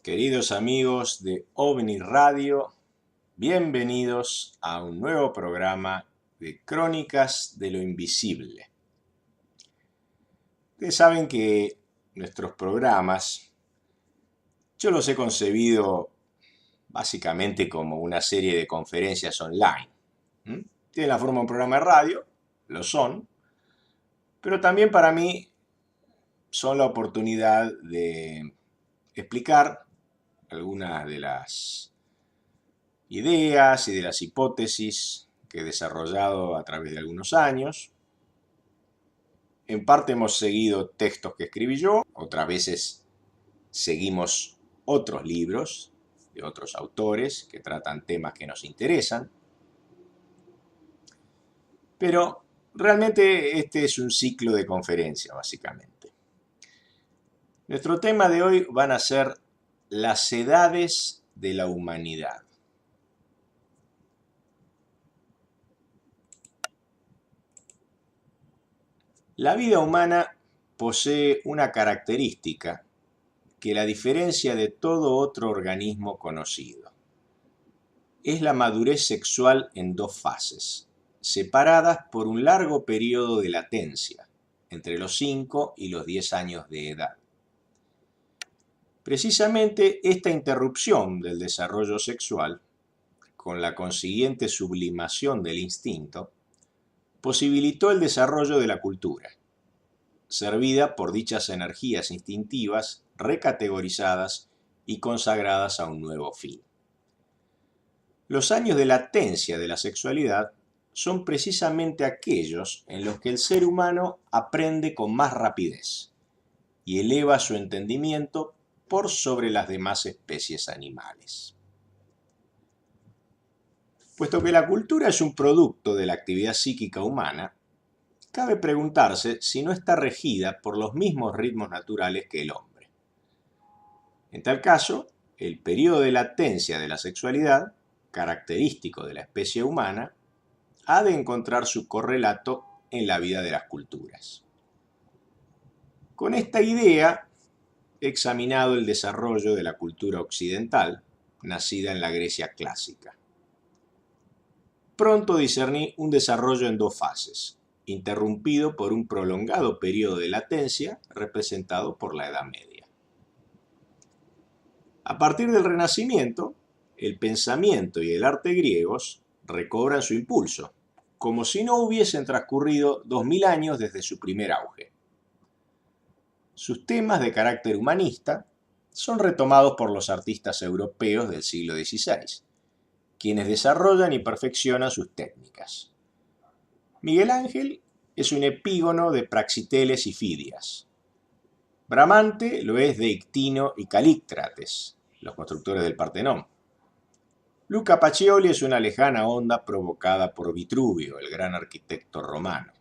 Queridos amigos de OVNI Radio, bienvenidos a un nuevo programa de Crónicas de lo Invisible. Ustedes saben que nuestros programas, yo los he concebido básicamente como una serie de conferencias online. Tienen la forma de un programa de radio, lo son, pero también para mí son la oportunidad de explicar algunas de las ideas y de las hipótesis que he desarrollado a través de algunos años. En parte hemos seguido textos que escribí yo, otras veces seguimos otros libros de otros autores que tratan temas que nos interesan. Pero realmente este es un ciclo de conferencias, básicamente. Nuestro tema de hoy van a ser las edades de la humanidad. La vida humana posee una característica que la diferencia de todo otro organismo conocido. Es la madurez sexual en dos fases, separadas por un largo periodo de latencia, entre los 5 y los 10 años de edad. Precisamente esta interrupción del desarrollo sexual, con la consiguiente sublimación del instinto, posibilitó el desarrollo de la cultura, servida por dichas energías instintivas recategorizadas y consagradas a un nuevo fin. Los años de latencia de la sexualidad son precisamente aquellos en los que el ser humano aprende con más rapidez y eleva su entendimiento por sobre las demás especies animales. Puesto que la cultura es un producto de la actividad psíquica humana, cabe preguntarse si no está regida por los mismos ritmos naturales que el hombre. En tal caso, el periodo de latencia de la sexualidad, característico de la especie humana, ha de encontrar su correlato en la vida de las culturas. Con esta idea, he examinado el desarrollo de la cultura occidental, nacida en la Grecia clásica. Pronto discerní un desarrollo en dos fases, interrumpido por un prolongado periodo de latencia representado por la Edad Media. A partir del Renacimiento, el pensamiento y el arte griegos recobran su impulso, como si no hubiesen transcurrido 2000 años desde su primer auge. Sus temas de carácter humanista son retomados por los artistas europeos del siglo XVI, quienes desarrollan y perfeccionan sus técnicas. Miguel Ángel es un epígono de Praxiteles y Fidias. Bramante lo es de Ictino y Calícrates, los constructores del Partenón. Luca Pacioli es una lejana onda provocada por Vitruvio, el gran arquitecto romano.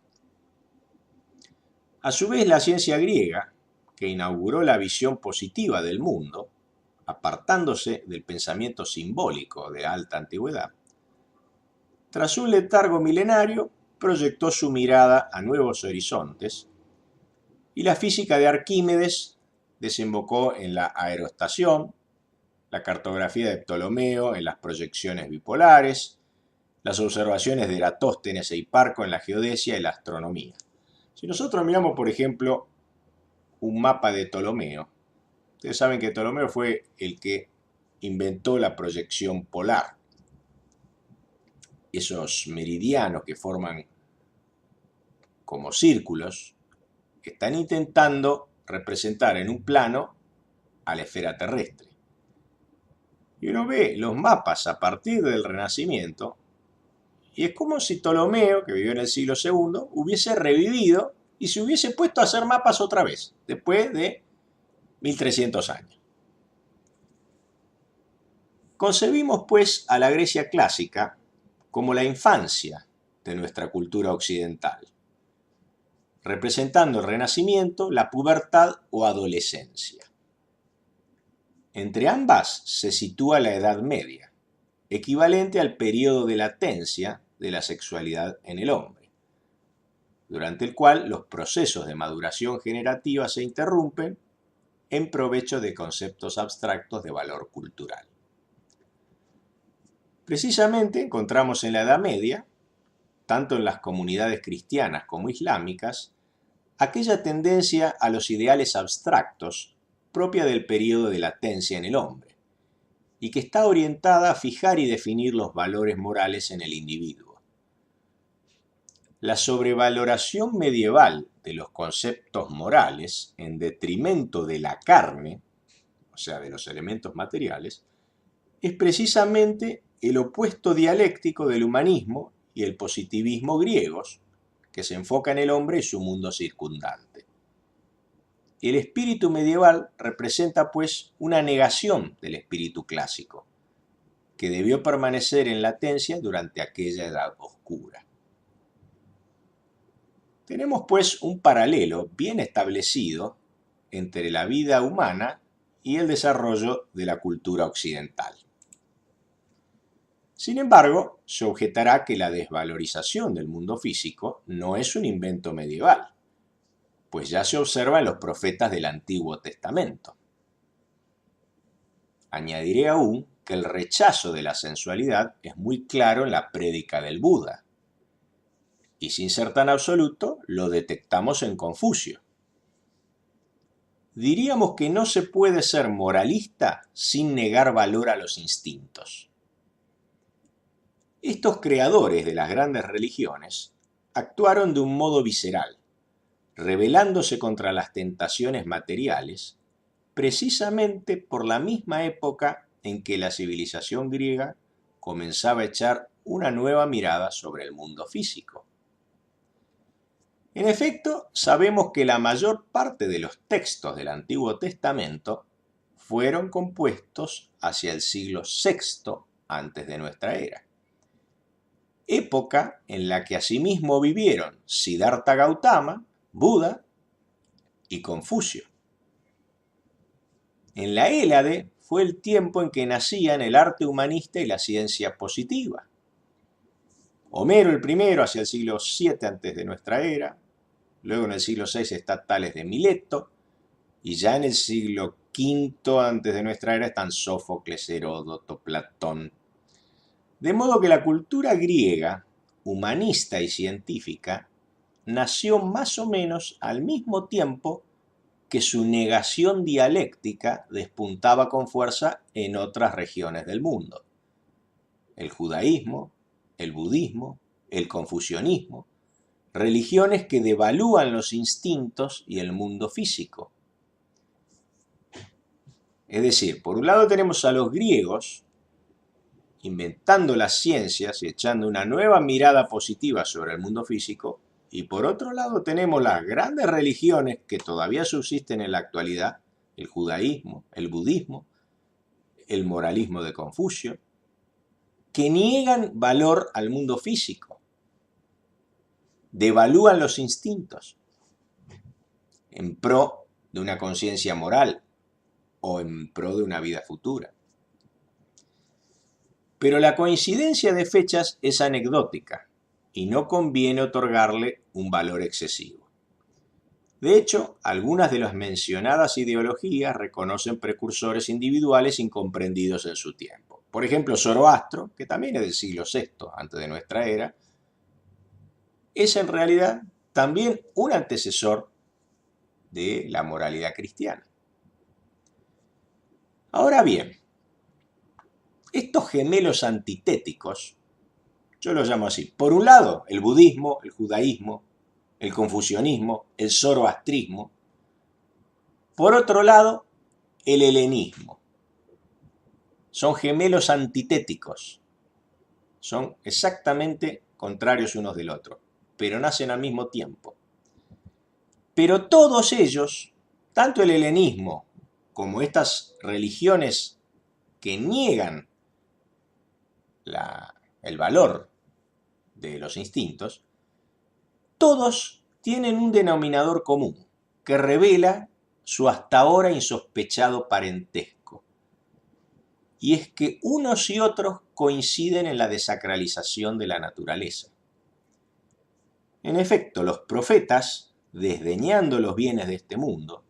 A su vez, la ciencia griega, que inauguró la visión positiva del mundo, apartándose del pensamiento simbólico de alta antigüedad, tras un letargo milenario, proyectó su mirada a nuevos horizontes, y la física de Arquímedes desembocó en la aerostación, la cartografía de Ptolomeo en las proyecciones bipolares, las observaciones de Eratóstenes e Hiparco en la geodesia y la astronomía. Si nosotros miramos, por ejemplo, un mapa de Ptolomeo, ustedes saben que Ptolomeo fue el que inventó la proyección polar. Esos meridianos que forman como círculos están intentando representar en un plano a la esfera terrestre. Y uno ve los mapas a partir del Renacimiento y es como si Ptolomeo, que vivió en el siglo II, hubiese revivido y se hubiese puesto a hacer mapas otra vez, después de 1300 años. Concebimos, pues, a la Grecia clásica como la infancia de nuestra cultura occidental, representando el Renacimiento, la pubertad o adolescencia. Entre ambas se sitúa la Edad Media, equivalente al periodo de latencia de la sexualidad en el hombre, durante el cual los procesos de maduración generativa se interrumpen en provecho de conceptos abstractos de valor cultural. Precisamente encontramos en la Edad Media, tanto en las comunidades cristianas como islámicas, aquella tendencia a los ideales abstractos propia del periodo de latencia en el hombre, y que está orientada a fijar y definir los valores morales en el individuo. La sobrevaloración medieval de los conceptos morales en detrimento de la carne, o sea, de los elementos materiales, es precisamente el opuesto dialéctico del humanismo y el positivismo griegos, que se enfoca en el hombre y su mundo circundante. El espíritu medieval representa, pues, una negación del espíritu clásico, que debió permanecer en latencia durante aquella edad oscura. Tenemos, pues, un paralelo bien establecido entre la vida humana y el desarrollo de la cultura occidental. Sin embargo, se objetará que la desvalorización del mundo físico no es un invento medieval, pues ya se observa en los profetas del Antiguo Testamento. Añadiré aún que el rechazo de la sensualidad es muy claro en la prédica del Buda, y sin ser tan absoluto, lo detectamos en Confucio. Diríamos que no se puede ser moralista sin negar valor a los instintos. Estos creadores de las grandes religiones actuaron de un modo visceral, rebelándose contra las tentaciones materiales, precisamente por la misma época en que la civilización griega comenzaba a echar una nueva mirada sobre el mundo físico. En efecto, sabemos que la mayor parte de los textos del Antiguo Testamento fueron compuestos hacia el siglo VI antes de nuestra era, época en la que asimismo vivieron Siddhartha Gautama, Buda y Confucio. En la Hélade fue el tiempo en que nacían el arte humanista y la ciencia positiva. Homero el primero hacia el siglo VII antes de nuestra era, luego en el siglo VI está Tales de Mileto, y ya en el siglo V antes de nuestra era están Sófocles, Heródoto, Platón. De modo que la cultura griega, humanista y científica, nació más o menos al mismo tiempo que su negación dialéctica despuntaba con fuerza en otras regiones del mundo. El judaísmo, el budismo, el confucianismo, religiones que devalúan los instintos y el mundo físico. Es decir, por un lado tenemos a los griegos inventando las ciencias y echando una nueva mirada positiva sobre el mundo físico, y por otro lado tenemos las grandes religiones que todavía subsisten en la actualidad, el judaísmo, el budismo, el moralismo de Confucio, que niegan valor al mundo físico, devalúan los instintos en pro de una conciencia moral o en pro de una vida futura. Pero la coincidencia de fechas es anecdótica y no conviene otorgarle un valor excesivo. De hecho, algunas de las mencionadas ideologías reconocen precursores individuales incomprendidos en su tiempo. Por ejemplo, Zoroastro, que también es del siglo VI antes de nuestra era, es en realidad también un antecesor de la moralidad cristiana. Ahora bien, estos gemelos antitéticos, yo los llamo así, por un lado el budismo, el judaísmo, el confucianismo, el zoroastrismo, por otro lado el helenismo. Son gemelos antitéticos, son exactamente contrarios unos del otro, pero nacen al mismo tiempo. Pero todos ellos, tanto el helenismo como estas religiones que niegan el valor de los instintos, todos tienen un denominador común que revela su hasta ahora insospechado parentesco. Y es que unos y otros coinciden en la desacralización de la naturaleza. En efecto, los profetas, desdeñando los bienes de este mundo,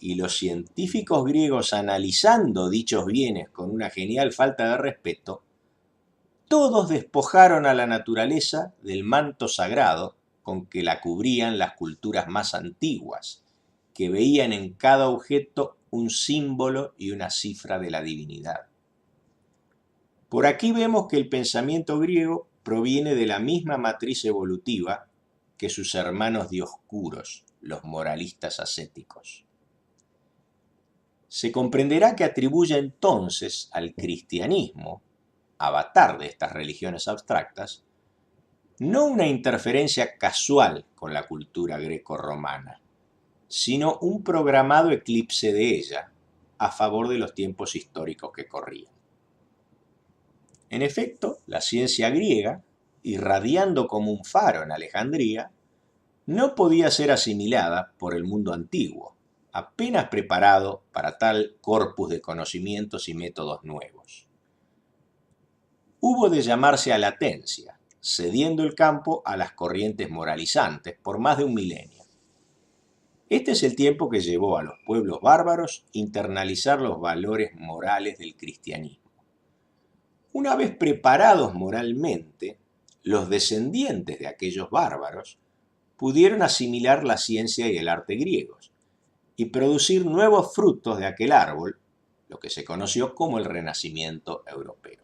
y los científicos griegos analizando dichos bienes con una genial falta de respeto, todos despojaron a la naturaleza del manto sagrado con que la cubrían las culturas más antiguas, que veían en cada objeto un símbolo y una cifra de la divinidad. Por aquí vemos que el pensamiento griego proviene de la misma matriz evolutiva que sus hermanos dioscuros, los moralistas ascéticos. Se comprenderá que atribuye entonces al cristianismo, avatar de estas religiones abstractas, no una interferencia casual con la cultura greco-romana, sino un programado eclipse de ella a favor de los tiempos históricos que corrían. En efecto, la ciencia griega, irradiando como un faro en Alejandría, no podía ser asimilada por el mundo antiguo, apenas preparado para tal corpus de conocimientos y métodos nuevos. Hubo de llamarse a latencia, cediendo el campo a las corrientes moralizantes por más de un milenio. Este es el tiempo que llevó a los pueblos bárbaros internalizar los valores morales del cristianismo. Una vez preparados moralmente, los descendientes de aquellos bárbaros pudieron asimilar la ciencia y el arte griegos y producir nuevos frutos de aquel árbol, lo que se conoció como el Renacimiento europeo.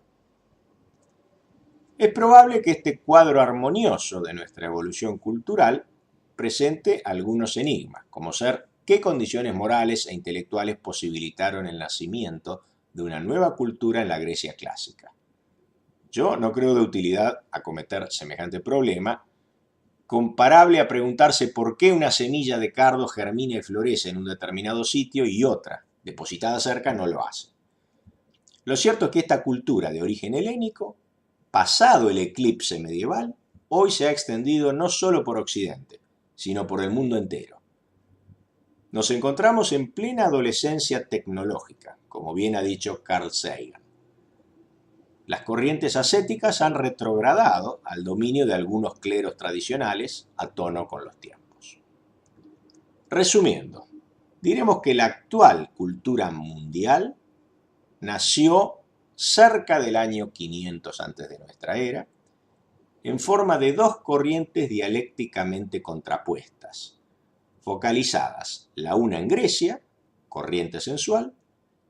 Es probable que este cuadro armonioso de nuestra evolución cultural presente algunos enigmas, como ser qué condiciones morales e intelectuales posibilitaron el nacimiento de una nueva cultura en la Grecia clásica. Yo no creo de utilidad acometer semejante problema, comparable a preguntarse por qué una semilla de cardo germina y florece en un determinado sitio y otra, depositada cerca, no lo hace. Lo cierto es que esta cultura de origen helénico, pasado el eclipse medieval, hoy se ha extendido no solo por Occidente, sino por el mundo entero. Nos encontramos en plena adolescencia tecnológica, como bien ha dicho Carl Sagan. Las corrientes ascéticas han retrogradado al dominio de algunos cleros tradicionales a tono con los tiempos. Resumiendo, diremos que la actual cultura mundial nació cerca del año 500 antes de nuestra era, en forma de dos corrientes dialécticamente contrapuestas, focalizadas la una en Grecia, corriente sensual,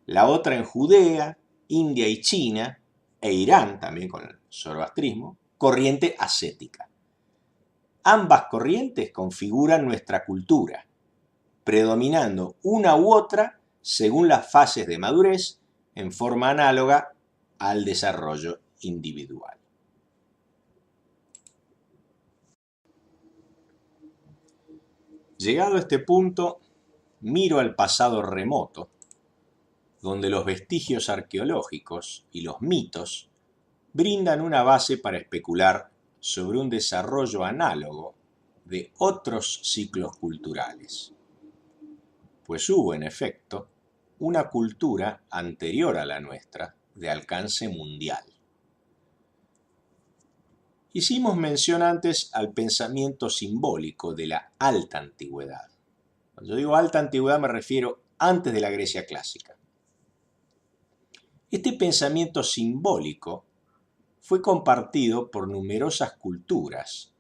la otra en Judea, India y China, e Irán, también con el zoroastrismo, corriente ascética. Ambas corrientes configuran nuestra cultura, predominando una u otra según las fases de madurez en forma análoga al desarrollo individual. Llegado a este punto, miro al pasado remoto, donde los vestigios arqueológicos y los mitos brindan una base para especular sobre un desarrollo análogo de otros ciclos culturales. Pues hubo, en efecto, una cultura anterior a la nuestra de alcance mundial. Hicimos mención antes al pensamiento simbólico de la alta antigüedad. Cuando yo digo alta antigüedad me refiero antes de la Grecia clásica. Este pensamiento simbólico fue compartido por numerosas culturas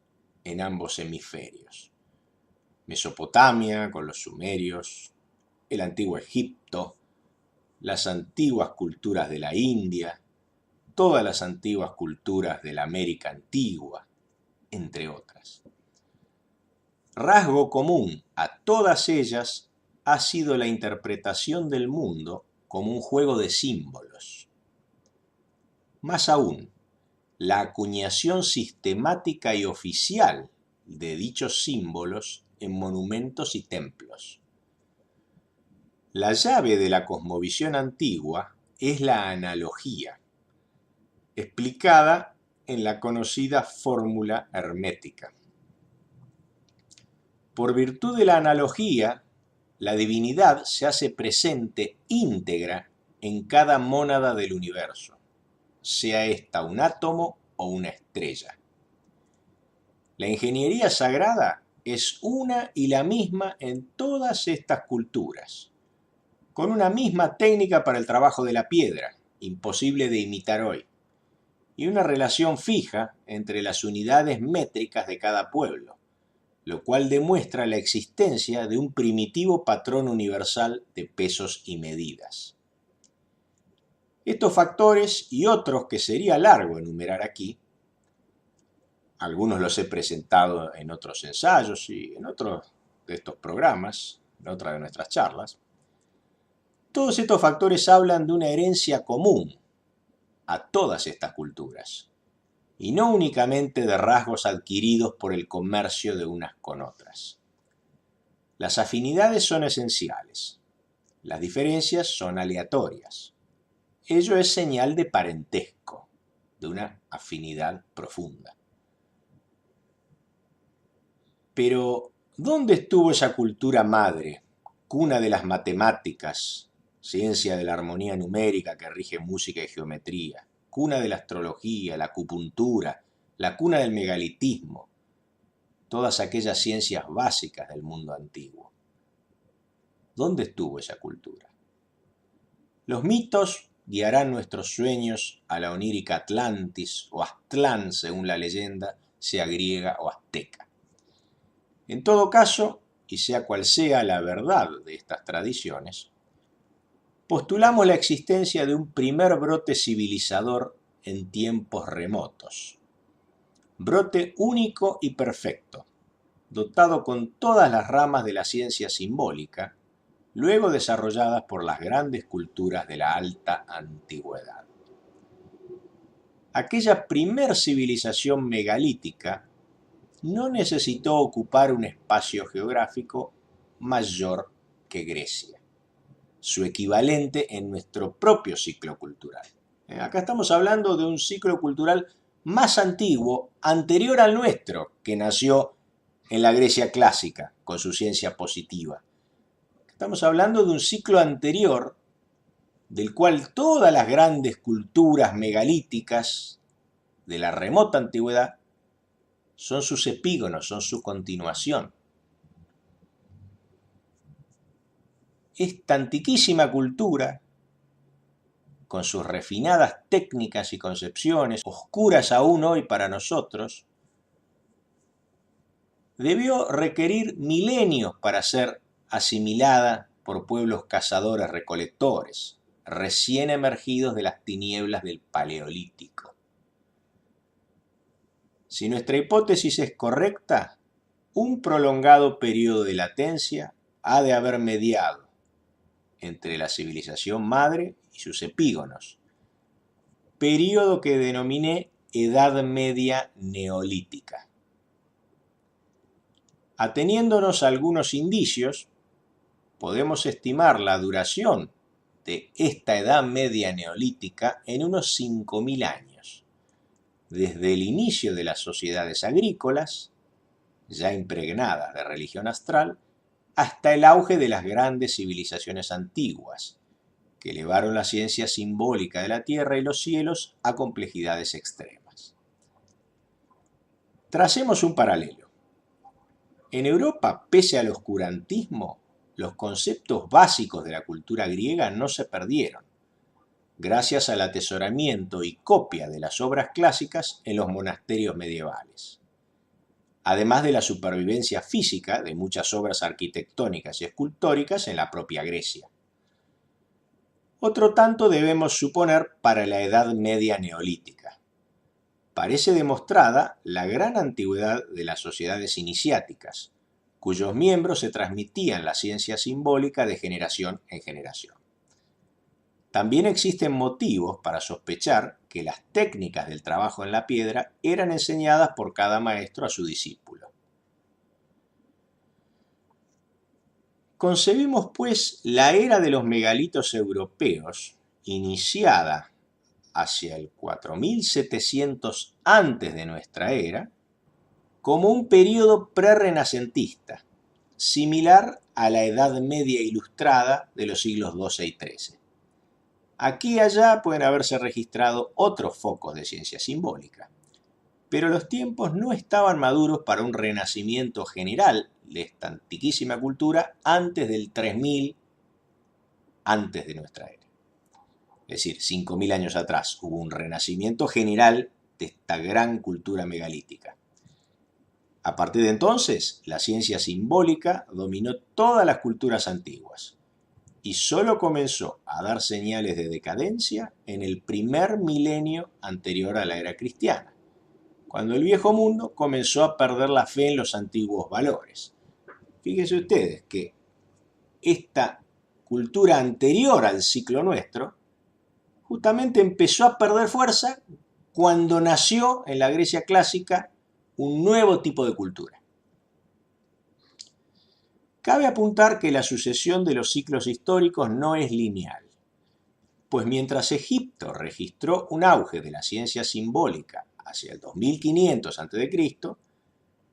en ambos hemisferios. Mesopotamia con los sumerios, el antiguo Egipto, las antiguas culturas de la India, todas las antiguas culturas de la América antigua, entre otras. Rasgo común a todas ellas ha sido la interpretación del mundo como un juego de símbolos. Más aún, la acuñación sistemática y oficial de dichos símbolos en monumentos y templos. La llave de la cosmovisión antigua es la analogía, explicada en la conocida fórmula hermética. Por virtud de la analogía, la divinidad se hace presente íntegra en cada mónada del universo, sea ésta un átomo o una estrella. La ingeniería sagrada es una y la misma en todas estas culturas, con una misma técnica para el trabajo de la piedra, imposible de imitar hoy, y una relación fija entre las unidades métricas de cada pueblo, lo cual demuestra la existencia de un primitivo patrón universal de pesos y medidas. Estos factores y otros que sería largo enumerar aquí, algunos los he presentado en otros ensayos y en otros de estos programas, en otras de nuestras charlas, todos estos factores hablan de una herencia común a todas estas culturas, y no únicamente de rasgos adquiridos por el comercio de unas con otras. Las afinidades son esenciales, las diferencias son aleatorias. Ello es señal de parentesco, de una afinidad profunda. Pero, ¿dónde estuvo esa cultura madre, cuna de las matemáticas, ciencia de la armonía numérica que rige música y geometría, cuna de la astrología, la acupuntura, la cuna del megalitismo, todas aquellas ciencias básicas del mundo antiguo? ¿Dónde estuvo esa cultura? Los mitos guiarán nuestros sueños a la onírica Atlantis o Aztlán, según la leyenda, sea griega o azteca. En todo caso, y sea cual sea la verdad de estas tradiciones, postulamos la existencia de un primer brote civilizador en tiempos remotos. Brote único y perfecto, dotado con todas las ramas de la ciencia simbólica, luego desarrolladas por las grandes culturas de la alta antigüedad. Aquella primer civilización megalítica no necesitó ocupar un espacio geográfico mayor que Grecia, su equivalente en nuestro propio ciclo cultural. Acá estamos hablando de un ciclo cultural más antiguo, anterior al nuestro, que nació en la Grecia clásica, con su ciencia positiva. Estamos hablando de un ciclo anterior, del cual todas las grandes culturas megalíticas de la remota antigüedad son sus epígonos, son su continuación. Esta antiquísima cultura, con sus refinadas técnicas y concepciones, oscuras aún hoy para nosotros, debió requerir milenios para ser asimilada por pueblos cazadores-recolectores, recién emergidos de las tinieblas del Paleolítico. Si nuestra hipótesis es correcta, un prolongado periodo de latencia ha de haber mediado entre la civilización madre y sus epígonos, período que denominé Edad Media Neolítica. Ateniéndonos a algunos indicios, podemos estimar la duración de esta Edad Media Neolítica en unos 5.000 años, desde el inicio de las sociedades agrícolas, ya impregnadas de religión astral, hasta el auge de las grandes civilizaciones antiguas, que elevaron la ciencia simbólica de la tierra y los cielos a complejidades extremas. Tracemos un paralelo. En Europa, pese al oscurantismo, los conceptos básicos de la cultura griega no se perdieron, gracias al atesoramiento y copia de las obras clásicas en los monasterios medievales, además de la supervivencia física de muchas obras arquitectónicas y escultóricas en la propia Grecia. Otro tanto debemos suponer para la Edad Media Neolítica. Parece demostrada la gran antigüedad de las sociedades iniciáticas, cuyos miembros se transmitían la ciencia simbólica de generación en generación. También existen motivos para sospechar que las técnicas del trabajo en la piedra eran enseñadas por cada maestro a su discípulo. Concebimos, pues, la era de los megalitos europeos, iniciada hacia el 4700 antes de nuestra era, como un periodo prerrenacentista, similar a la Edad Media Ilustrada de los siglos XII y XIII. Aquí y allá pueden haberse registrado otros focos de ciencia simbólica, pero los tiempos no estaban maduros para un renacimiento general de esta antiquísima cultura antes del 3000 antes de nuestra era. Es decir, 5.000 años atrás hubo un renacimiento general de esta gran cultura megalítica. A partir de entonces, la ciencia simbólica dominó todas las culturas antiguas y solo comenzó a dar señales de decadencia en el primer milenio anterior a la era cristiana, cuando el viejo mundo comenzó a perder la fe en los antiguos valores. Fíjense ustedes que esta cultura anterior al ciclo nuestro justamente empezó a perder fuerza cuando nació en la Grecia clásica un nuevo tipo de cultura. Cabe apuntar que la sucesión de los ciclos históricos no es lineal, pues mientras Egipto registró un auge de la ciencia simbólica hacia el 2500 a.C.,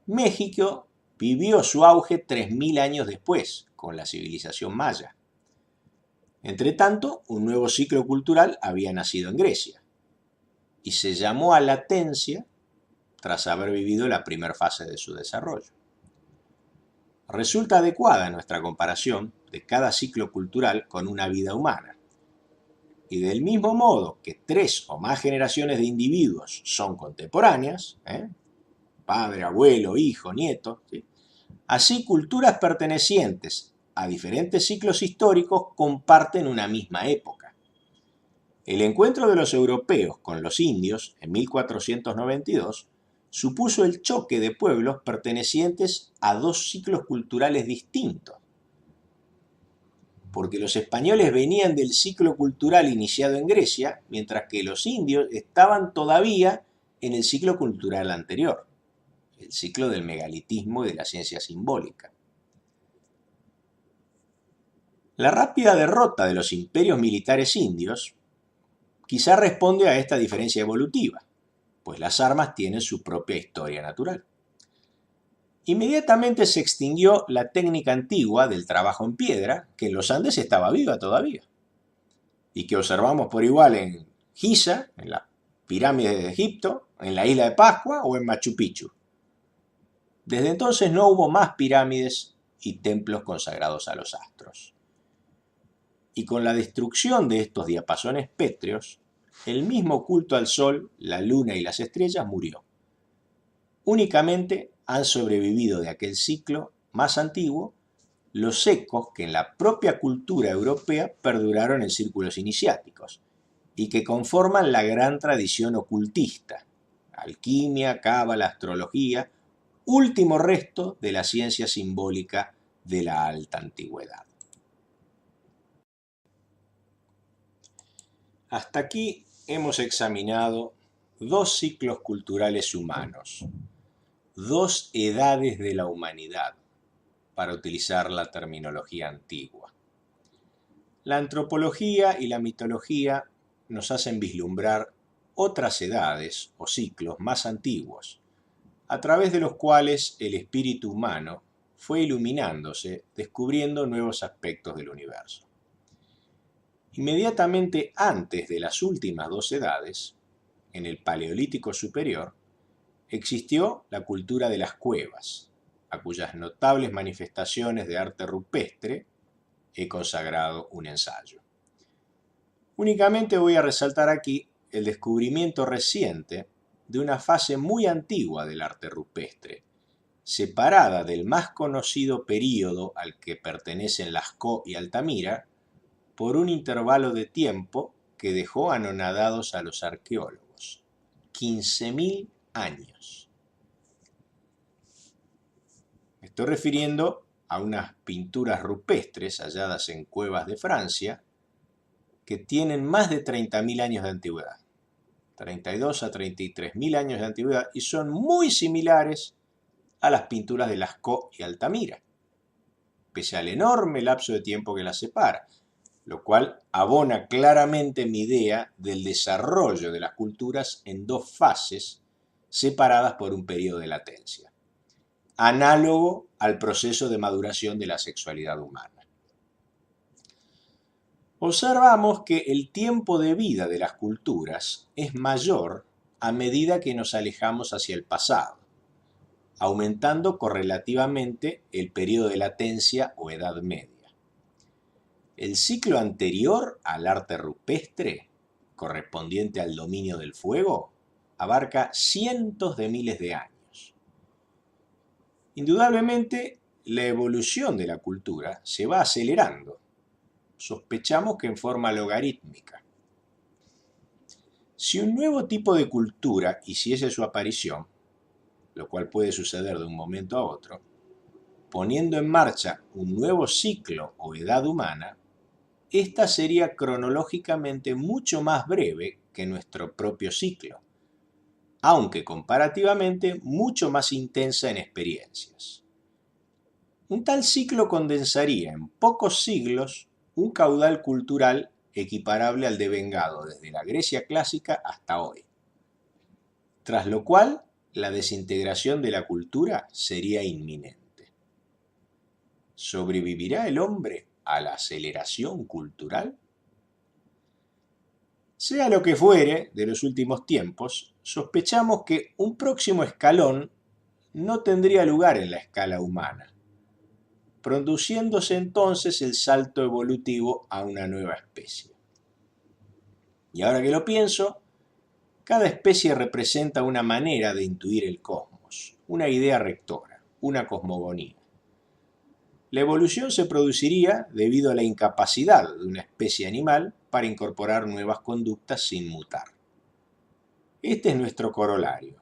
México vivió su auge 3000 años después, con la civilización maya. Entretanto, un nuevo ciclo cultural había nacido en Grecia y se llamó a latencia tras haber vivido la primera fase de su desarrollo. Resulta adecuada nuestra comparación de cada ciclo cultural con una vida humana. Y del mismo modo que 3 o más generaciones de individuos son contemporáneas, padre, abuelo, hijo, nieto, ¿sí?, así culturas pertenecientes a diferentes ciclos históricos comparten una misma época. El encuentro de los europeos con los indios en 1492 supuso el choque de pueblos pertenecientes a 2 ciclos culturales distintos, porque los españoles venían del ciclo cultural iniciado en Grecia, mientras que los indios estaban todavía en el ciclo cultural anterior, el ciclo del megalitismo y de la ciencia simbólica. La rápida derrota de los imperios militares indios quizá responde a esta diferencia evolutiva, pues las armas tienen su propia historia natural. Inmediatamente se extinguió la técnica antigua del trabajo en piedra, que en los Andes estaba viva todavía, y que observamos por igual en Giza, en las pirámides de Egipto, en la isla de Pascua o en Machu Picchu. Desde entonces no hubo más pirámides y templos consagrados a los astros. Y con la destrucción de estos diapasones pétreos, el mismo culto al sol, la luna y las estrellas murió. Únicamente han sobrevivido de aquel ciclo más antiguo los ecos que en la propia cultura europea perduraron en círculos iniciáticos y que conforman la gran tradición ocultista, alquimia, cábala, astrología, último resto de la ciencia simbólica de la alta antigüedad. Hasta aquí hemos examinado 2 ciclos culturales humanos, 2 edades de la humanidad, para utilizar la terminología antigua. La antropología y la mitología nos hacen vislumbrar otras edades o ciclos más antiguos, a través de los cuales el espíritu humano fue iluminándose, descubriendo nuevos aspectos del universo. Inmediatamente antes de las últimas 2 edades, en el Paleolítico Superior, existió la cultura de las cuevas, a cuyas notables manifestaciones de arte rupestre he consagrado un ensayo. Únicamente voy a resaltar aquí el descubrimiento reciente de una fase muy antigua del arte rupestre, separada del más conocido período al que pertenecen Lascaux y Altamira, por un intervalo de tiempo que dejó anonadados a los arqueólogos: 15.000 años. Me estoy refiriendo a unas pinturas rupestres halladas en cuevas de Francia que tienen más de 30.000 años de antigüedad, 32 a 33.000 años de antigüedad, y son muy similares a las pinturas de Lascaux y Altamira, pese al enorme lapso de tiempo que las separa, lo cual abona claramente mi idea del desarrollo de las culturas en 2 fases separadas por un periodo de latencia, análogo al proceso de maduración de la sexualidad humana. Observamos que el tiempo de vida de las culturas es mayor a medida que nos alejamos hacia el pasado, aumentando correlativamente el periodo de latencia o edad media. El ciclo anterior al arte rupestre, correspondiente al dominio del fuego, abarca cientos de miles de años. Indudablemente, la evolución de la cultura se va acelerando. Sospechamos que en forma logarítmica. Si un nuevo tipo de cultura hiciese su aparición, lo cual puede suceder de un momento a otro, poniendo en marcha un nuevo ciclo o edad humana, esta sería cronológicamente mucho más breve que nuestro propio ciclo, aunque comparativamente mucho más intensa en experiencias. Un tal ciclo condensaría en pocos siglos un caudal cultural equiparable al devengado desde la Grecia clásica hasta hoy, tras lo cual la desintegración de la cultura sería inminente. ¿Sobrevivirá el hombre a la aceleración cultural? Sea lo que fuere de los últimos tiempos, sospechamos que un próximo escalón no tendría lugar en la escala humana, produciéndose entonces el salto evolutivo a una nueva especie. Y ahora que lo pienso, cada especie representa una manera de intuir el cosmos, una idea rectora, una cosmogonía. La evolución se produciría debido a la incapacidad de una especie animal para incorporar nuevas conductas sin mutar. Este es nuestro corolario.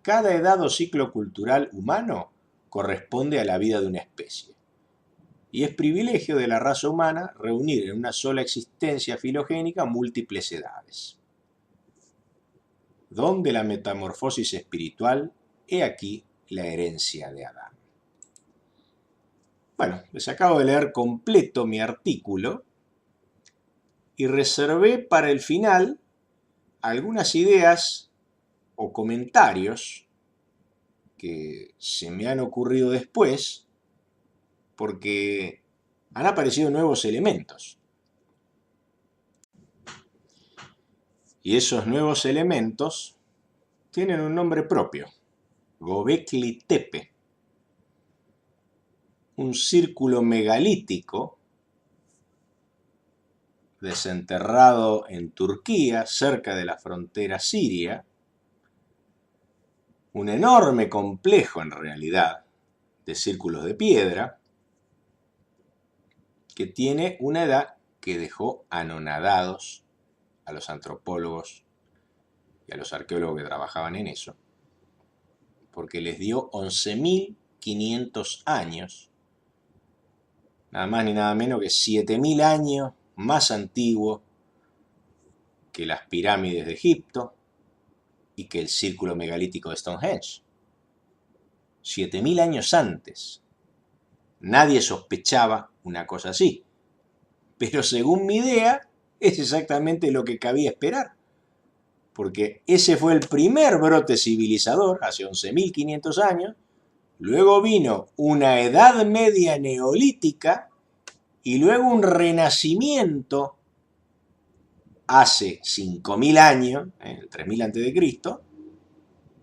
Cada edad o ciclo cultural humano corresponde a la vida de una especie. Y es privilegio de la raza humana reunir en una sola existencia filogénica múltiples edades. Don de la metamorfosis espiritual, he aquí la herencia de Adán. Bueno, les acabo de leer completo mi artículo y reservé para el final algunas ideas o comentarios que se me han ocurrido después porque han aparecido nuevos elementos. Y esos nuevos elementos tienen un nombre propio, Göbekli Tepe, un círculo megalítico desenterrado en Turquía, cerca de la frontera siria, un enorme complejo en realidad de círculos de piedra que tiene una edad que dejó anonadados a los antropólogos y a los arqueólogos que trabajaban en eso, porque les dio 11.500 años, nada más ni nada menos que 7.000 años más antiguo que las pirámides de Egipto y que el círculo megalítico de Stonehenge. 7.000 años antes. Nadie sospechaba una cosa así. Pero según mi idea, es exactamente lo que cabía esperar. Porque ese fue el primer brote civilizador, hace 11.500 años. Luego vino una Edad Media neolítica y luego un renacimiento hace 5.000 años, en el 3.000 a.C.,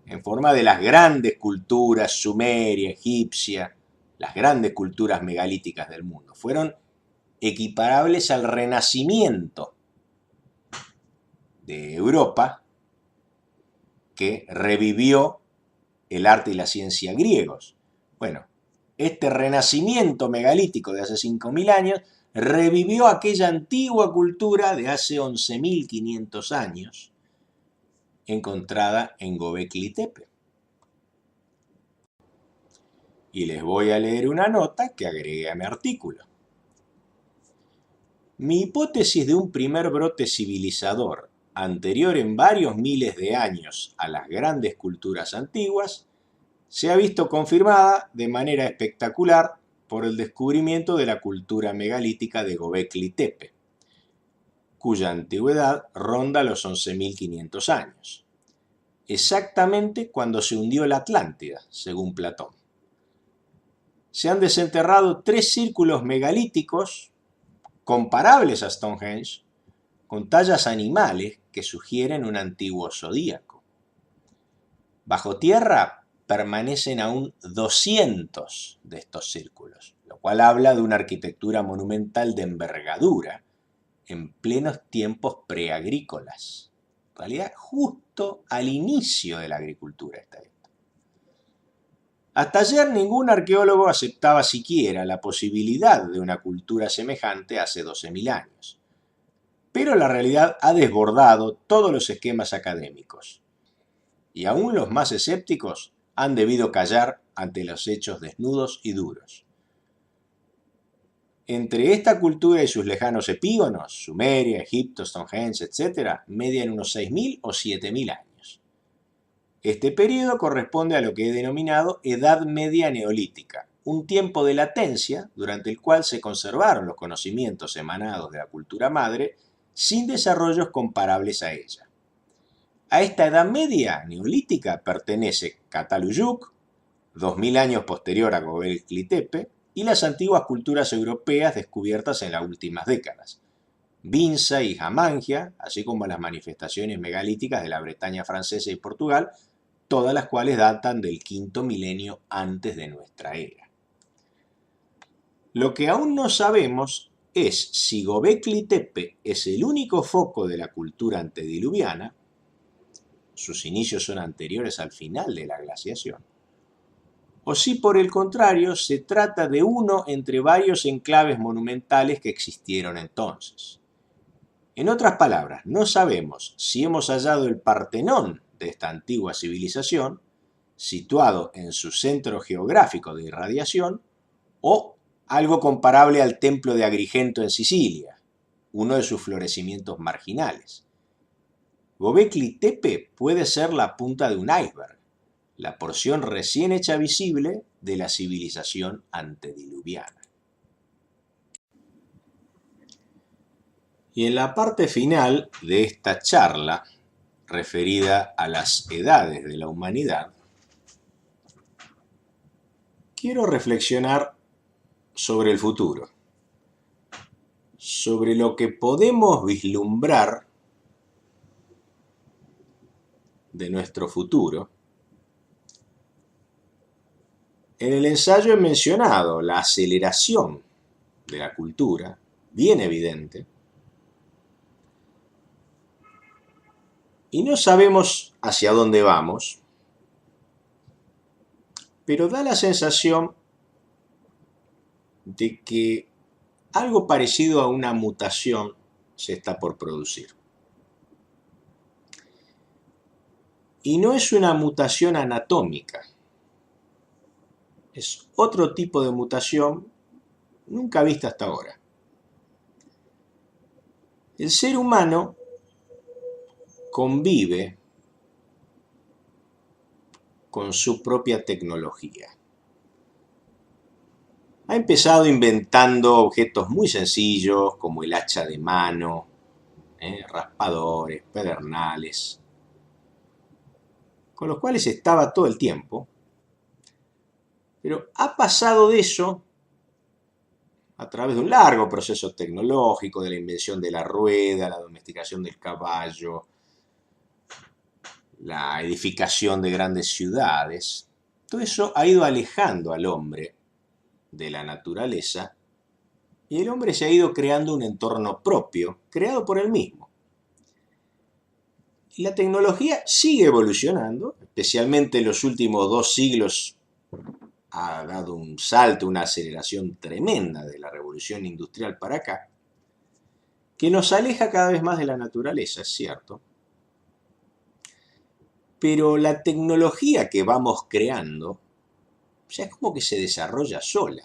en forma de las grandes culturas sumeria, egipcia, las grandes culturas megalíticas del mundo. Fueron equiparables al renacimiento de Europa, que revivió el arte y la ciencia griegos. Bueno, este renacimiento megalítico de hace 5.000 años revivió aquella antigua cultura de hace 11.500 años, encontrada en Göbekli Tepe. Y les voy a leer una nota que agregué a mi artículo. Mi hipótesis de un primer brote civilizador anterior en varios miles de años a las grandes culturas antiguas se ha visto confirmada de manera espectacular por el descubrimiento de la cultura megalítica de Göbekli Tepe, cuya antigüedad ronda los 11.500 años, exactamente cuando se hundió la Atlántida, según Platón. Se han desenterrado 3 círculos megalíticos comparables a Stonehenge, con tallas animales que sugieren un antiguo zodíaco. Bajo tierra permanecen aún 200 de estos círculos, lo cual habla de una arquitectura monumental de envergadura en plenos tiempos preagrícolas. En realidad, justo al inicio de la agricultura está esto. Hasta ayer ningún arqueólogo aceptaba siquiera la posibilidad de una cultura semejante hace 12.000 años. Pero la realidad ha desbordado todos los esquemas académicos. Y aún los más escépticos han debido callar ante los hechos desnudos y duros. Entre esta cultura y sus lejanos epígonos, Sumeria, Egipto, Stonehenge, etc., median unos 6.000 o 7.000 años. Este periodo corresponde a lo que he denominado Edad Media Neolítica, un tiempo de latencia durante el cual se conservaron los conocimientos emanados de la cultura madre sin desarrollos comparables a ella. A esta Edad Media Neolítica pertenece Cataluyuk, 2000 años posterior a Göbekli Tepe, y las antiguas culturas europeas descubiertas en las últimas décadas, Vinza y Hamangia, así como las manifestaciones megalíticas de la Bretaña francesa y Portugal, todas las cuales datan del quinto milenio antes de nuestra era. Lo que aún no sabemos es si Göbekli Tepe es el único foco de la cultura antediluviana, sus inicios son anteriores al final de la glaciación, o si por el contrario se trata de uno entre varios enclaves monumentales que existieron entonces. En otras palabras, no sabemos si hemos hallado el Partenón de esta antigua civilización, situado en su centro geográfico de irradiación, o algo comparable al templo de Agrigento en Sicilia, uno de sus florecimientos marginales. Göbekli Tepe puede ser la punta de un iceberg, la porción recién hecha visible de la civilización antediluviana. Y en la parte final de esta charla, referida a las edades de la humanidad, quiero reflexionar sobre el futuro, sobre lo que podemos vislumbrar de nuestro futuro. En el ensayo he mencionado la aceleración de la cultura, bien evidente, y no sabemos hacia dónde vamos, pero da la sensación de que algo parecido a una mutación se está por producir. Y no es una mutación anatómica, es otro tipo de mutación nunca vista hasta ahora. El ser humano convive con su propia tecnología. Ha empezado inventando objetos muy sencillos como el hacha de mano, raspadores, pedernales, con los cuales estaba todo el tiempo, pero ha pasado de eso a través de un largo proceso tecnológico, de la invención de la rueda, la domesticación del caballo, la edificación de grandes ciudades. Todo eso ha ido alejando al hombre de la naturaleza y el hombre se ha ido creando un entorno propio, creado por él mismo. Y la tecnología sigue evolucionando, especialmente en los últimos 2 siglos ha dado un salto, una aceleración tremenda de la revolución industrial para acá, que nos aleja cada vez más de la naturaleza, es cierto. Pero la tecnología que vamos creando, ya es como que se desarrolla sola.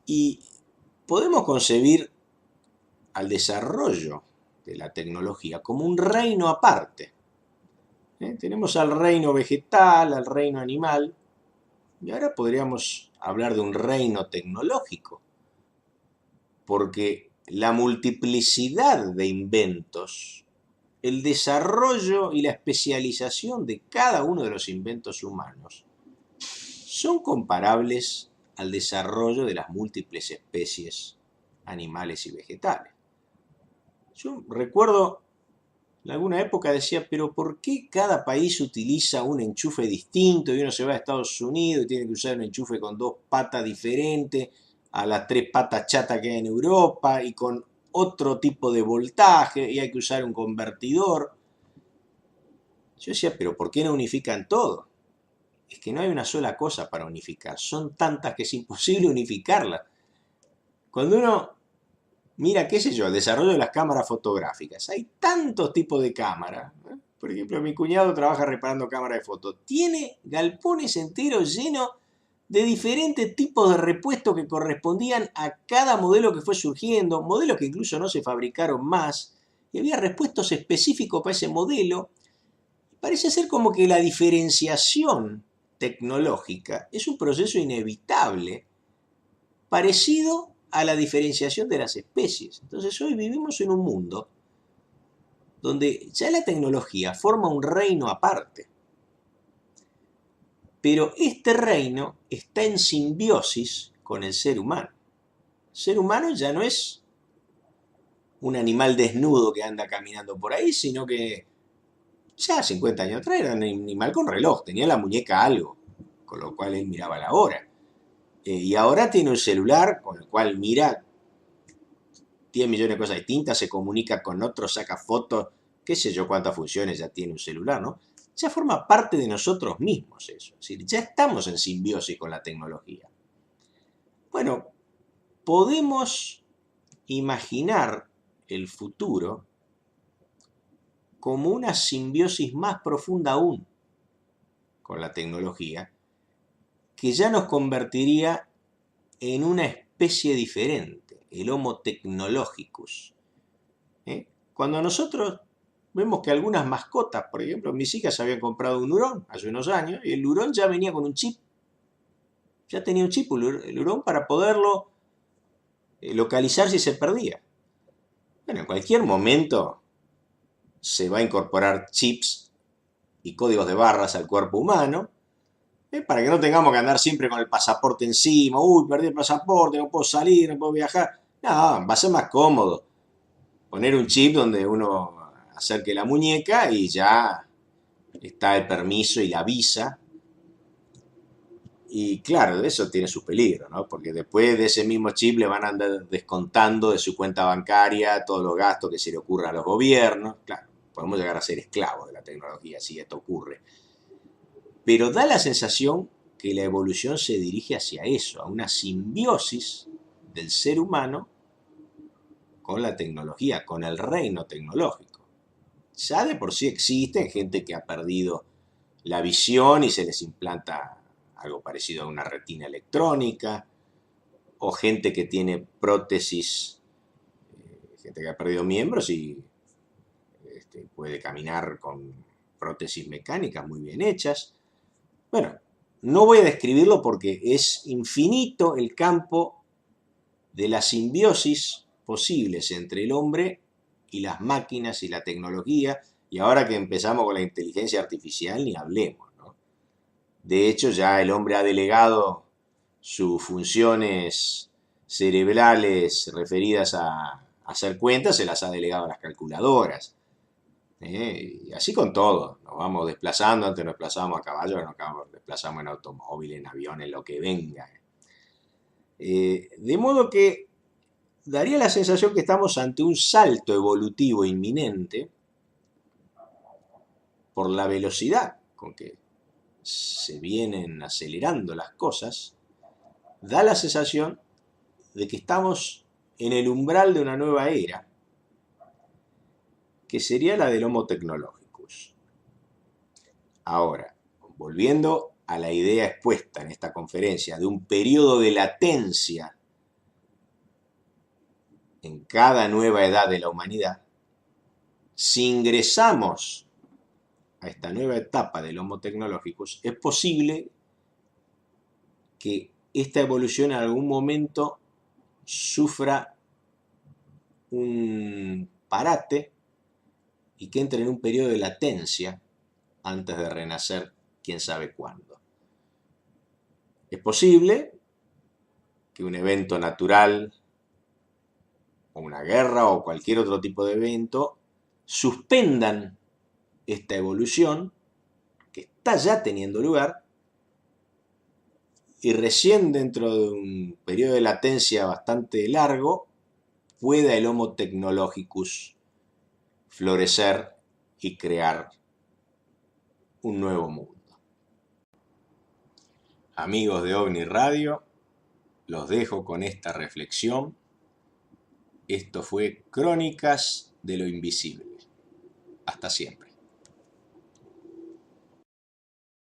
Y podemos concebir al desarrollo de la tecnología como un reino aparte. Tenemos al reino vegetal, al reino animal, y ahora podríamos hablar de un reino tecnológico, porque la multiplicidad de inventos, el desarrollo y la especialización de cada uno de los inventos humanos son comparables al desarrollo de las múltiples especies animales y vegetales. Yo recuerdo En alguna época decía, pero ¿por qué cada país utiliza un enchufe distinto y uno se va a Estados Unidos y tiene que usar un enchufe con dos patas diferentes a las tres patas chatas que hay en Europa y con otro tipo de voltaje y hay que usar un convertidor? Yo decía, pero ¿por qué no unifican todo? Es que no hay una sola cosa para unificar, son tantas que es imposible unificarlas. Cuando uno mira, qué sé yo, el desarrollo de las cámaras fotográficas. Hay tantos tipos de cámaras. Por ejemplo, mi cuñado trabaja reparando cámaras de fotos. Tiene galpones enteros llenos de diferentes tipos de repuestos que correspondían a cada modelo que fue surgiendo, modelos que incluso no se fabricaron más, y había repuestos específicos para ese modelo. Parece ser como que la diferenciación tecnológica es un proceso inevitable parecido a la diferenciación de las especies. Entonces hoy vivimos en un mundo donde ya la tecnología forma un reino aparte, pero este reino está en simbiosis con el ser humano. El ser humano ya no es un animal desnudo que anda caminando por ahí, sino que ya 50 años atrás era un animal con reloj, tenía en la muñeca algo, con lo cual él miraba la hora. Y ahora tiene un celular con el cual mira 10 millones de cosas distintas, se comunica con otros, saca fotos, qué sé yo cuántas funciones ya tiene un celular, ¿no? Ya forma parte de nosotros mismos eso. Es decir, ya estamos en simbiosis con la tecnología. Bueno, podemos imaginar el futuro como una simbiosis más profunda aún con la tecnología, que ya nos convertiría en una especie diferente, el Homo technologicus. Cuando nosotros vemos que algunas mascotas, por ejemplo, mis hijas habían comprado un hurón hace unos años y el hurón ya venía con un chip. Ya tenía un chip el hurón para poderlo localizar si se perdía. Bueno, en cualquier momento se va a incorporar chips y códigos de barras al cuerpo humano para que no tengamos que andar siempre con el pasaporte encima. Uy, perdí el pasaporte, no puedo salir, no puedo viajar. No, va a ser más cómodo poner un chip donde uno acerque la muñeca y ya está el permiso y la visa. Y claro, eso tiene su peligro, ¿no? Porque después de ese mismo chip le van a andar descontando de su cuenta bancaria todos los gastos que se le ocurran a los gobiernos. Claro, podemos llegar a ser esclavos de la tecnología si esto ocurre. Pero da la sensación que la evolución se dirige hacia eso, a una simbiosis del ser humano con la tecnología, con el reino tecnológico. Ya de por sí existen gente que ha perdido la visión y se les implanta algo parecido a una retina electrónica, o gente que tiene prótesis, gente que ha perdido miembros y puede caminar con prótesis mecánicas muy bien hechas. Bueno, no voy a describirlo porque es infinito el campo de la simbiosis posibles entre el hombre y las máquinas y la tecnología, y ahora que empezamos con la inteligencia artificial, ni hablemos, ¿no? De hecho, ya el hombre ha delegado sus funciones cerebrales referidas a hacer cuentas, se las ha delegado a las calculadoras. Y así con todo, nos vamos desplazando, antes nos desplazábamos a caballo, ahora nos desplazamos en automóvil, en avión, en lo que venga. De modo que daría la sensación que estamos ante un salto evolutivo inminente por la velocidad con que se vienen acelerando las cosas. Da la sensación de que estamos en el umbral de una nueva era, que sería la del Homo technologicus. Ahora, volviendo a la idea expuesta en esta conferencia de un periodo de latencia en cada nueva edad de la humanidad, si ingresamos a esta nueva etapa del Homo technologicus, es posible que esta evolución en algún momento sufra un parate y que entre en un periodo de latencia antes de renacer quién sabe cuándo. Es posible que un evento natural o una guerra o cualquier otro tipo de evento suspendan esta evolución que está ya teniendo lugar y recién dentro de un periodo de latencia bastante largo pueda el Homo technologicus florecer y crear un nuevo mundo. Amigos de OVNI Radio, los dejo con esta reflexión. Esto fue Crónicas de lo Invisible. Hasta siempre.